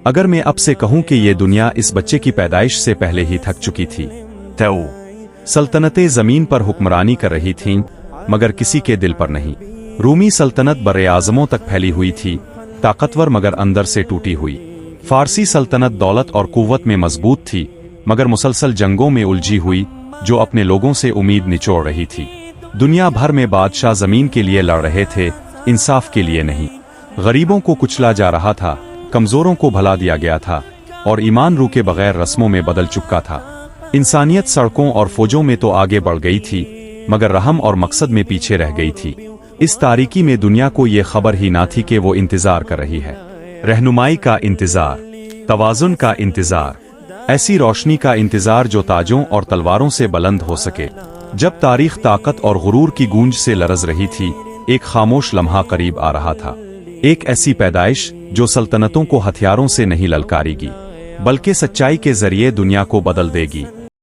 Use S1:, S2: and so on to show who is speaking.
S1: اگر میں اب سے کہوں کہ یہ دنیا اس بچے کی پیدائش سے پہلے ہی تھک چکی تھی تو سلطنتیں زمین پر حکمرانی کر رہی تھیں مگر کسی کے دل پر نہیں۔ رومی سلطنت بر اعظموں تک پھیلی ہوئی تھی، طاقتور مگر اندر سے ٹوٹی ہوئی۔ فارسی سلطنت دولت اور قوت میں مضبوط تھی مگر مسلسل جنگوں میں الجھی ہوئی جو اپنے لوگوں سے امید نچوڑ رہی تھی۔ دنیا بھر میں بادشاہ زمین کے لیے لڑ رہے تھے، انصاف کے لیے نہیں۔ غریبوں کو کچلا جا رہا تھا، کمزوروں کو بھلا دیا گیا تھا اور ایمان روح کے بغیر رسموں میں بدل چکا تھا۔ انسانیت سڑکوں اور فوجوں میں تو آگے بڑھ گئی تھی مگر رحم اور مقصد میں پیچھے رہ گئی تھی۔ اس تاریکی میں دنیا کو یہ خبر ہی نہ تھی کہ وہ انتظار کر رہی ہے، رہنمائی کا انتظار، توازن کا انتظار، ایسی روشنی کا انتظار جو تاجوں اور تلواروں سے بلند ہو سکے۔ جب تاریخ طاقت اور غرور کی گونج سے لرز رہی تھی، ایک خاموش لمحہ قریب آ رہا تھا، ایک ایسی پیدائش جو سلطنتوں کو ہتھیاروں سے نہیں للکارے گی بلکہ سچائی کے ذریعے دنیا کو بدل دے گی۔